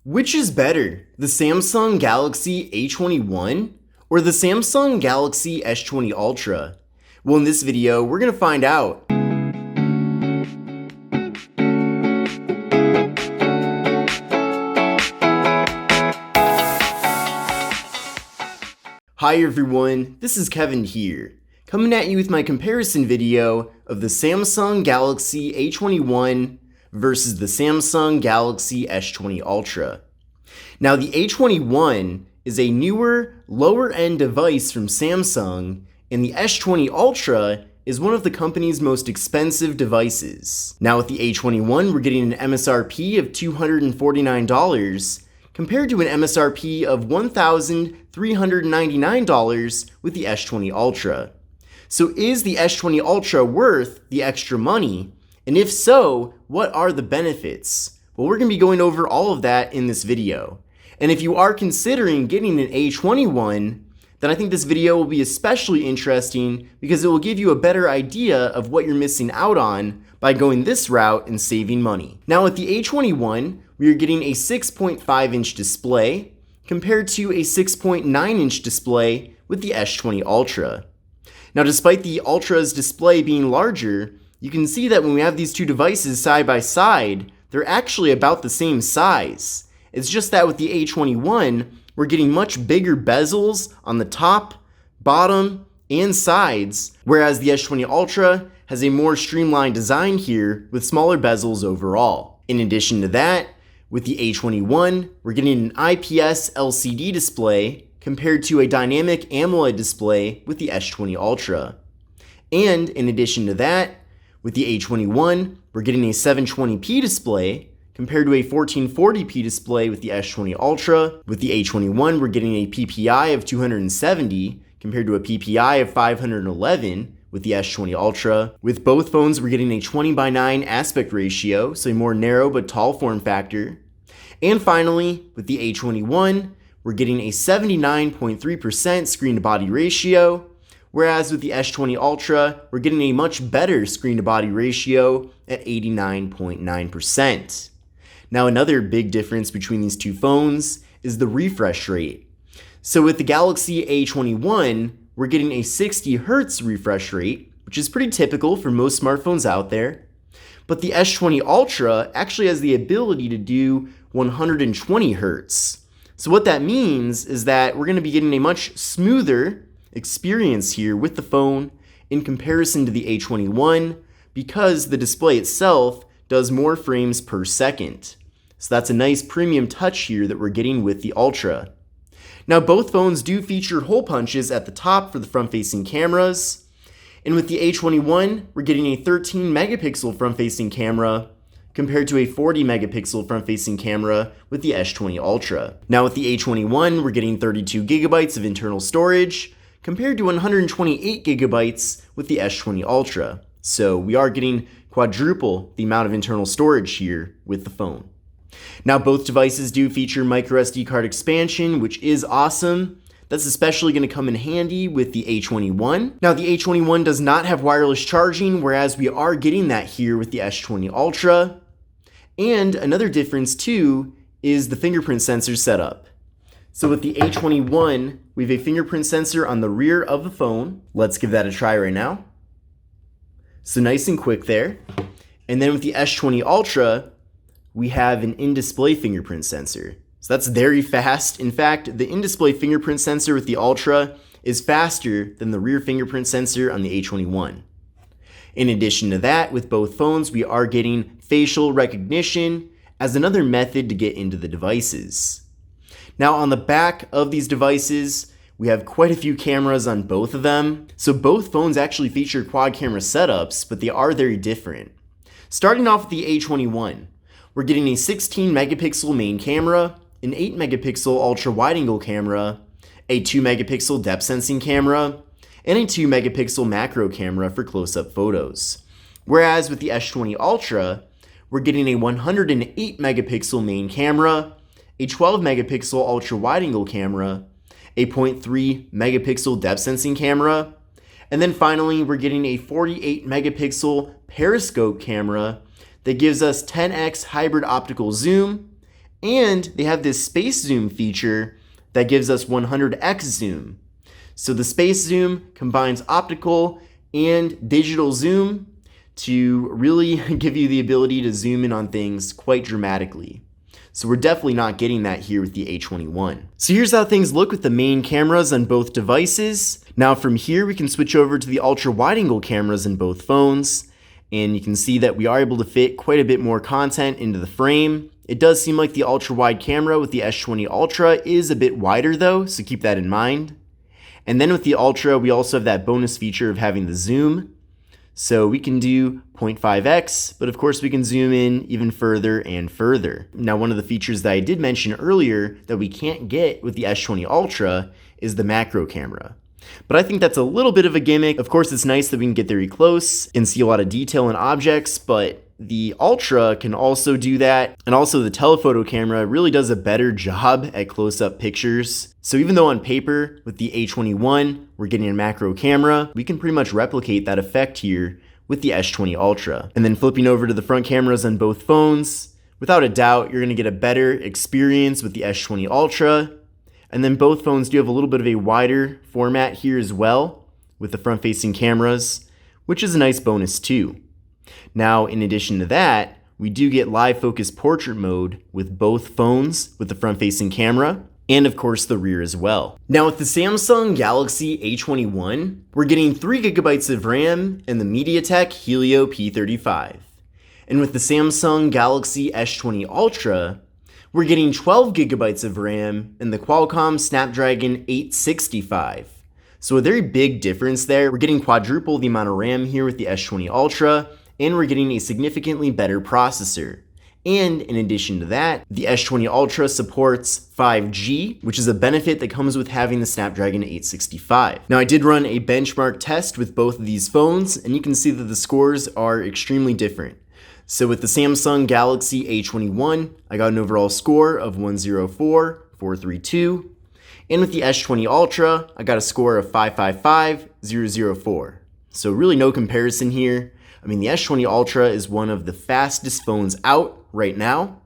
Which is better, the Samsung Galaxy A21 or the Samsung Galaxy S20 Ultra? Well, in this video, we're going to find out. Hi everyone, this is Kevin here, coming at you with my comparison video of the Samsung Galaxy A21 versus the Samsung Galaxy S20 Ultra. Now the A21 is a newer, lower-end device from Samsung, and the S20 Ultra is one of the company's most expensive devices. Now with the A21, we're getting an MSRP of $249, compared to an MSRP of $1,399 with the S20 Ultra. So is the S20 Ultra worth the extra money? And if so, what are the benefits? Well, we're going to be going over all of that in this video. And if you are considering getting an A21, then I think this video will be especially interesting because it will give you a better idea of what you're missing out on by going this route and saving money. Now with the A21, we are getting a 6.5-inch display compared to a 6.9-inch display with the S20 Ultra. Now despite the Ultra's display being larger, you can see that when we have these two devices side by side, they're actually about the same size. It's just that with the A21, we're getting much bigger bezels on the top, bottom, and sides, whereas the S20 Ultra has a more streamlined design here with smaller bezels overall. In addition to that, with the A21, we're getting an IPS LCD display compared to a dynamic AMOLED display with the S20 Ultra. And in addition to that, with the A21, we're getting a 720p display compared to a 1440p display with the S20 Ultra. With the A21, we're getting a PPI of 270 compared to a PPI of 511 with the S20 Ultra. With both phones, we're getting a 20:9 aspect ratio, so a more narrow but tall form factor. And finally, with the A21, we're getting a 79.3% screen-to-body ratio, whereas with the S20 Ultra, we're getting a much better screen-to-body ratio at 89.9%. Now another big difference between these two phones is the refresh rate. So with the Galaxy A21, we're getting a 60 Hz refresh rate, which is pretty typical for most smartphones out there. But the S20 Ultra actually has the ability to do 120 Hz. So what that means is that we're going to be getting a much smoother experience here with the phone in comparison to the A21 because the display itself does more frames per second. So that's a nice premium touch here that we're getting with the Ultra. Now both phones do feature hole punches at the top for the front-facing cameras. And with the A21, we're getting a 13 megapixel front-facing camera compared to a 40 megapixel front-facing camera with the S20 Ultra. Now with the A21, we're getting 32 gigabytes of internal storage compared to 128 gigabytes with the S20 Ultra. So we are getting quadruple the amount of internal storage here with the phone. Now both devices do feature microSD card expansion, which is awesome. That's especially going to come in handy with the A21. Now the A21 does not have wireless charging, whereas we are getting that here with the S20 Ultra. And another difference too is the fingerprint sensor setup. So with the A21, we have a fingerprint sensor on the rear of the phone. Let's give that a try right now. So nice and quick there. And then with the S20 Ultra, we have an in-display fingerprint sensor. So that's very fast. In fact, the in-display fingerprint sensor with the Ultra is faster than the rear fingerprint sensor on the A21. In addition to that, with both phones, we are getting facial recognition as another method to get into the devices. Now on the back of these devices, we have quite a few cameras on both of them. So both phones actually feature quad camera setups, but they are very different. Starting off with the A21, we're getting a 16 megapixel main camera, an 8 megapixel ultra wide angle camera, a 2 megapixel depth sensing camera, and a 2 megapixel macro camera for close-up photos. Whereas with the S20 Ultra, we're getting a 108 megapixel main camera, a 12 megapixel ultra wide angle camera, a 0.3 megapixel depth sensing camera, and then finally we're getting a 48 megapixel periscope camera that gives us 10x hybrid optical zoom And they have this space zoom feature that gives us 100x zoom. So the space zoom combines optical and digital zoom to really give you the ability to zoom in on things quite dramatically. So we're definitely not getting that here with the A21. So here's how things look with the main cameras on both devices. Now from here we can switch over to the ultra wide angle cameras in both phones, and you can see that we are able to fit quite a bit more content into the frame. It does seem like the ultra wide camera with the S20 Ultra is a bit wider though, so keep that in mind. And then with the Ultra, we also have that bonus feature of having the zoom. So we can do 0.5x, but of course we can zoom in even further and further. Now, one of the features that I did mention earlier that we can't get with the S20 Ultra is the macro camera. But I think that's a little bit of a gimmick. Of course, it's nice that we can get very close and see a lot of detail in objects, but the Ultra can also do that. And also the telephoto camera really does a better job at close-up pictures. So even though on paper with the A21, we're getting a macro camera, we can pretty much replicate that effect here with the S20 Ultra. And then flipping over to the front cameras on both phones, without a doubt, you're gonna get a better experience with the S20 Ultra. And then both phones do have a little bit of a wider format here as well with the front-facing cameras, which is a nice bonus too. Now, in addition to that, we do get live focus portrait mode with both phones with the front-facing camera, and of course the rear as well. Now with the Samsung Galaxy A21, we're getting 3 GB of RAM and the MediaTek Helio P35. And with the Samsung Galaxy S20 Ultra, we're getting 12 GB of RAM and the Qualcomm Snapdragon 865. So a very big difference there. We're getting quadruple the amount of RAM here with the S20 Ultra, and we're getting a significantly better processor. And in addition to that, the S20 Ultra supports 5G, which is a benefit that comes with having the Snapdragon 865. Now I did run a benchmark test with both of these phones, and you can see that the scores are extremely different. So with the Samsung Galaxy A21, I got an overall score of 104,432. And with the S20 Ultra, I got a score of 555,004. So really no comparison here. I mean, the S20 Ultra is one of the fastest phones out right now,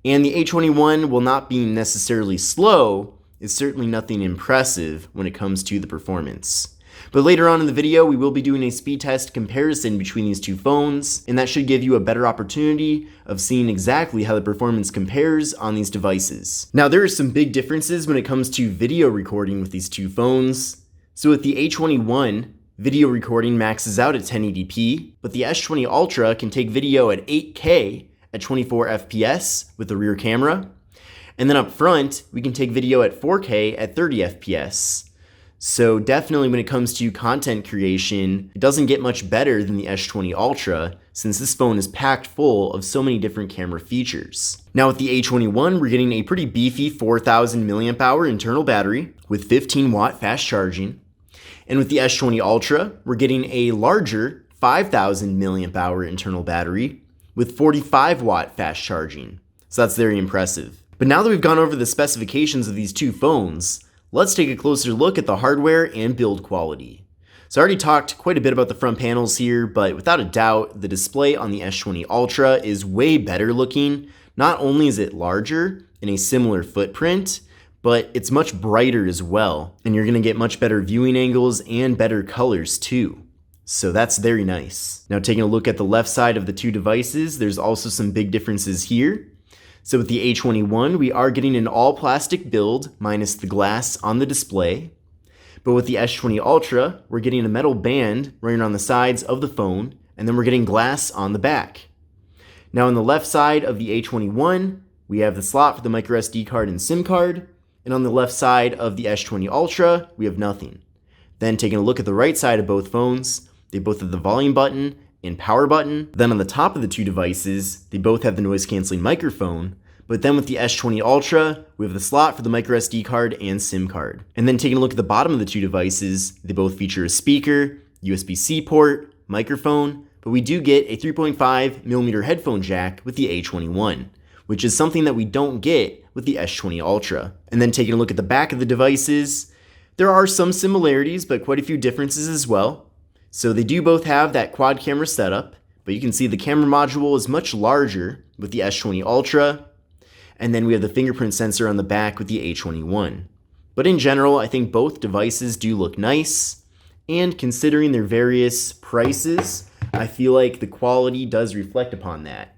and the A21, while not being necessarily slow, is certainly nothing impressive when it comes to the performance. But later on in the video, we will be doing a speed test comparison between these two phones, and that should give you a better opportunity of seeing exactly how the performance compares on these devices. Now, there are some big differences when it comes to video recording with these two phones. So with the A21, video recording maxes out at 1080p, but the S20 Ultra can take video at 8K at 24 FPS with the rear camera. And then up front, we can take video at 4K at 30 FPS. So definitely when it comes to content creation, it doesn't get much better than the S20 Ultra, since this phone is packed full of so many different camera features. Now with the A21, we're getting a pretty beefy 4,000 mAh internal battery with 15-watt fast charging. And with the S20 Ultra, we're getting a larger 5,000 mAh internal battery with 45-watt fast charging. So that's very impressive. But now that we've gone over the specifications of these two phones, let's take a closer look at the hardware and build quality. So I already talked quite a bit about the front panels here, but without a doubt, the display on the S20 Ultra is way better looking. Not only is it larger in a similar footprint, but it's much brighter as well, and you're gonna get much better viewing angles and better colors too. So that's very nice. Now taking a look at the left side of the two devices, there's also some big differences here. So with the A21, we are getting an all plastic build minus the glass on the display. But with the S20 Ultra, we're getting a metal band running on the sides of the phone, and then we're getting glass on the back. Now on the left side of the A21, we have the slot for the microSD card and SIM card. And on the left side of the S20 Ultra, we have nothing. Then taking a look at the right side of both phones, they both have the volume button and power button. Then on the top of the two devices, they both have the noise canceling microphone. But then with the S20 Ultra, we have the slot for the microSD card and SIM card. And then taking a look at the bottom of the two devices, they both feature a speaker, USB-C port, microphone, but we do get a 3.5mm headphone jack with the A21, which is something that we don't get with the S20 Ultra. And then taking a look at the back of the devices, there are some similarities, but quite a few differences as well. So they do both have that quad camera setup, but you can see the camera module is much larger with the S20 Ultra. And then we have the fingerprint sensor on the back with the A21. But in general, I think both devices do look nice. And considering their various prices, I feel like the quality does reflect upon that.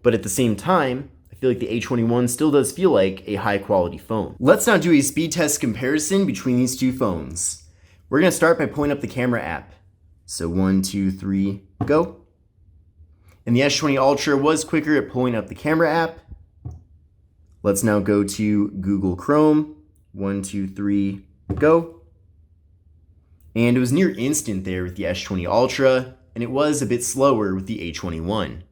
But at the same time, I feel like the A21 still does feel like a high quality phone. Let's now do a speed test comparison between these two phones. We're going to start by pulling up the camera app. So 1, 2, 3, go. And the S20 Ultra was quicker at pulling up the camera app. Let's now go to Google Chrome. 1, 2, 3, go. And it was near instant there with the S20 Ultra, and it was a bit slower with the A21.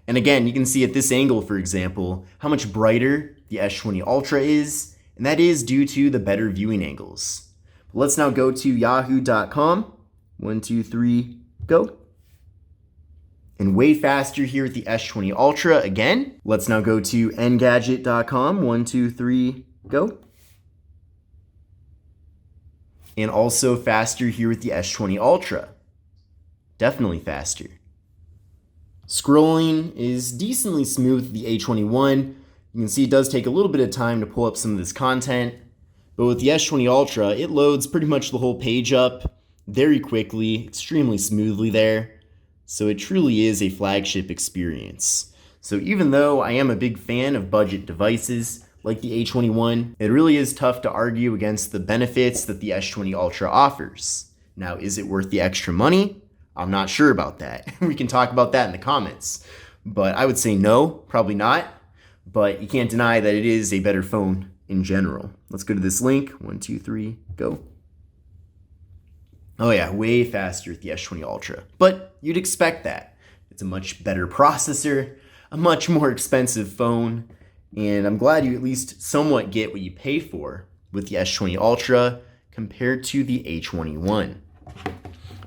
And again, you can see at this angle, for example, how much brighter the S20 Ultra is, and that is due to the better viewing angles. But let's now go to yahoo.com. 1, 2, 3, go. And way faster here with the S20 Ultra again. Let's now go to engadget.com. 1, 2, 3, go. And also faster here with the S20 Ultra. Definitely faster. Scrolling is decently smooth with the A21. You can see it does take a little bit of time to pull up some of this content. But with the S20 Ultra, it loads pretty much the whole page up very quickly, extremely smoothly there. So it truly is a flagship experience. So even though I am a big fan of budget devices, like the A21, it really is tough to argue against the benefits that the S20 Ultra offers. Now, is it worth the extra money? I'm not sure about that. We can talk about that in the comments. But I would say no, probably not. But you can't deny that it is a better phone in general. Let's go to this link. 1, 2, 3, go. Oh yeah, way faster with the S20 Ultra. But you'd expect that. It's a much better processor, a much more expensive phone, and I'm glad you at least somewhat get what you pay for with the S20 Ultra compared to the A21.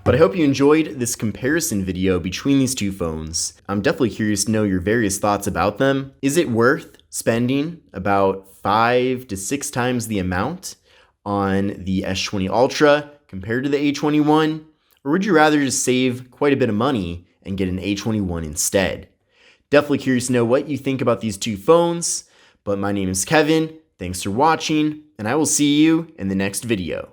But I hope you enjoyed this comparison video between these two phones. I'm definitely curious to know your various thoughts about them. Is it worth spending about 5 to 6 times the amount on the S20 Ultra compared to the A21? Or would you rather just save quite a bit of money and get an A21 instead? Definitely curious to know what you think about these two phones, but my name is Kevin, thanks for watching, and I will see you in the next video.